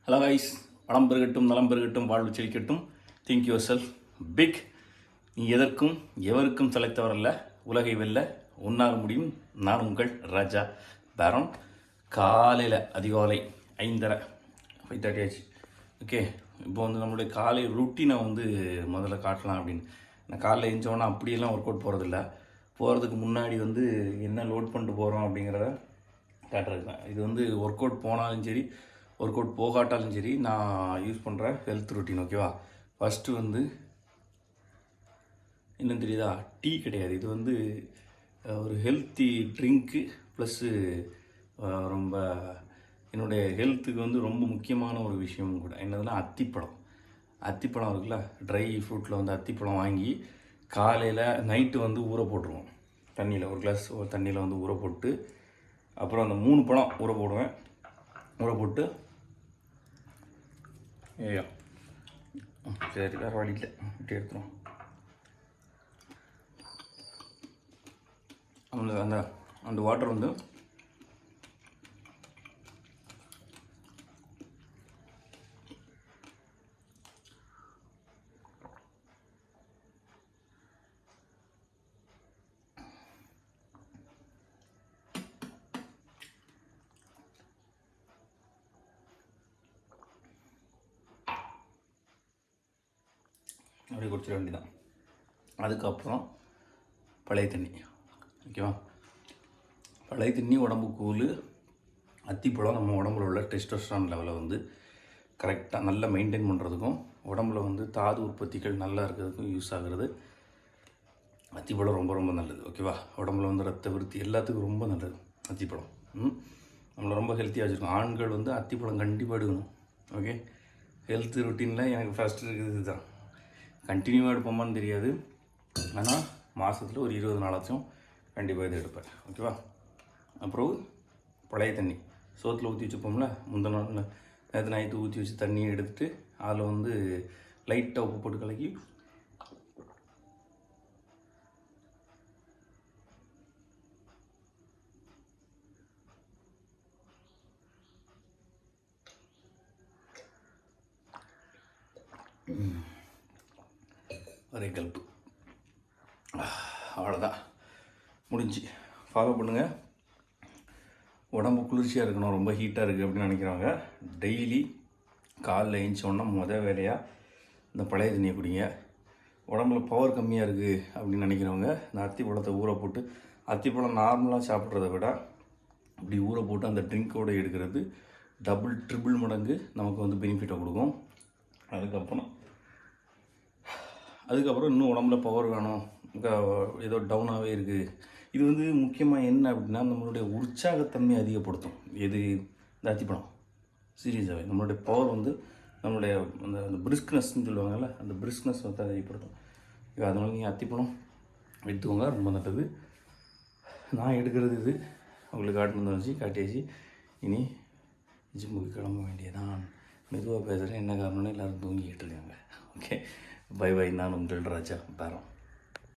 Hello guys, வளம் பெருகட்டும், நலம் பெருகட்டும், வாழ்வு செழிக்கட்டும். Think yourself big. நீ எதற்கும் எவருக்கும் தலைத்தவரல்ல. உலகை வெல்ல உன்னால் முடியும். நான் உங்கள் ராஜா பேரன். காலையில் அதிகாலை 5:30 5:30 ஆச்சு. ஓகே, இப்போ வந்து நம்மளுடைய காலை ருட்டீனை வந்து முதல்ல காட்டலாம் அப்படின்னு. நான் காலையில் எழுந்தோன்னா அப்படியெல்லாம் ஒர்க் அவுட் போகிறதில்ல. போகிறதுக்கு முன்னாடி வந்து என்ன லோட் பண்ணிட்டு போகிறோம் அப்படிங்கிறத காட்டுறது தான். இது வந்து ஒர்க் அவுட் போனாலும் சரி, ஒர்க் அவுட் போகாட்டாலும் சரி, நான் யூஸ் பண்ணுற ஹெல்த் ருட்டீன். ஓகேவா? ஃபஸ்ட்டு வந்து இன்னும் தெரியுதா, டீ கிடையாது. இது வந்து ஒரு ஹெல்த்தி ட்ரிங்க்கு ப்ளஸ்ஸு ரொம்ப என்னுடைய ஹெல்த்துக்கு வந்து ரொம்ப முக்கியமான ஒரு விஷயமும் கூட. என்னதுன்னா அத்திப்பழம். அத்திப்பழம் இருக்குல்ல, ட்ரை ஃப்ரூட்டில் வந்து அத்திப்பழம் வாங்கி காலையில் நைட்டு வந்து ஊற போட்டுருவோம் தண்ணியில். ஒரு கிளாஸ் தண்ணியில் வந்து ஊற போட்டு, அப்புறம் அந்த 3 பழம் ஊற போடுவேன். ஊற போட்டு ஏயா சரி, வேறு வழி இல்லை, இப்படி எடுத்துரும். அந்த அந்த அந்த வாட்டர் வந்து அப்படி குடிச்சிட வேண்டியதான். அதுக்கப்புறம் பழைய தண்ணி. ஓகேவா? பழைய தண்ணி உடம்பு கூழ். அத்திப்பழம் நம்ம உடம்புல உள்ள டெஸ்டோஸ்டரான் லெவலை வந்து கரெக்டாக நல்லா மெயின்டைன் பண்ணுறதுக்கும், உடம்புல வந்து தாது உற்பத்திகள் நல்லா இருக்கிறதுக்கும் யூஸ் ஆகிறது. அத்திப்பழம் ரொம்ப ரொம்ப நல்லது. ஓகேவா? உடம்புல வந்து ரத்த விருத்தி எல்லாத்துக்கும் ரொம்ப நல்லது அத்திப்பழம். நம்மளை ரொம்ப ஹெல்த்தியாக வச்சுருக்கோம். ஆண்கள் வந்து அத்திப்பழம் கண்டிப்பாக எடுக்கணும். ஓகே, ஹெல்த் ருட்டீனில் எனக்கு ஃபஸ்ட்டு இருக்குது இதுதான். கண்டினியூவாக எடுப்போமான்னு தெரியாது, ஆனால் மாதத்தில் ஒரு 20 நாளாச்சும் கண்டிப்பாக இது எடுப்பேன். ஓகேவா? அப்புறம் பழைய தண்ணி சோத்தில் ஊற்றி வச்சுப்போம்ல, முந்தின நாள் நேற்று நைட்டு ஊற்றி வச்சு தண்ணியை எடுத்துகிட்டு அதில் வந்து லைட்டாக உப்பு போட்டு கலக்கி ஒரே கல்ப்பு. அவ்வளோதான், முடிஞ்சு. ஃபாலோ பண்ணுங்கள். உடம்பு குளிர்ச்சியாக இருக்கணும், ரொம்ப ஹீட்டாக இருக்குது அப்படின்னு நினைக்கிறவங்க டெய்லி காலைல எழுந்தோன்னா வேலையாக இந்த பழைய தண்ணியை குடிங்க. உடம்புல பவர் கம்மியாக இருக்குது அப்படின்னு நினைக்கிறவங்க இந்த அத்திப்பழத்தை ஊற போட்டு, அத்திப்பழம் நார்மலாக சாப்பிட்றத விட இப்படி ஊற போட்டு அந்த ட்ரிங்க்கோடு எடுக்கிறது டபுள் ட்ரிபிள் மடங்கு நமக்கு வந்து பெனிஃபிட்டை கொடுக்கும். அதுக்கப்புறம் இன்னும் உடம்புல பவர் வேணும், ஏதோ டவுனாகவே இருக்குது. இது வந்து முக்கியமாக என்ன அப்படின்னா, நம்மளுடைய உற்சாகத்தன்மை அதிகப்படுத்தும். எது? இந்த அத்திப்பழம். சீரியஸாகவே நம்மளுடைய பவர் வந்து நம்மளுடைய அந்த பிரிஸ்க்னஸ்ன்னு சொல்லுவாங்கள்ல, அந்த பிரிஸ்க்னஸ் வந்து அதிகப்படுத்தும். அதனால நீங்கள் அத்திப்பழம் எடுத்துக்கோங்க, ரொம்ப நல்லது. நான் எடுக்கிறது இது உங்களுக்கு காட்டணுன்னு வச்சு காட்டியாச்சு. இனி ஜிம்முக்கு கிளம்ப வேண்டியதான். மெதுவாக பேசுகிறேன், என்ன காரணம்னு எல்லோரும் தூங்கிக்கிட்டு இருக்காங்க. Okay, bye bye. நான் உங்கள் ராஜா பேரன்.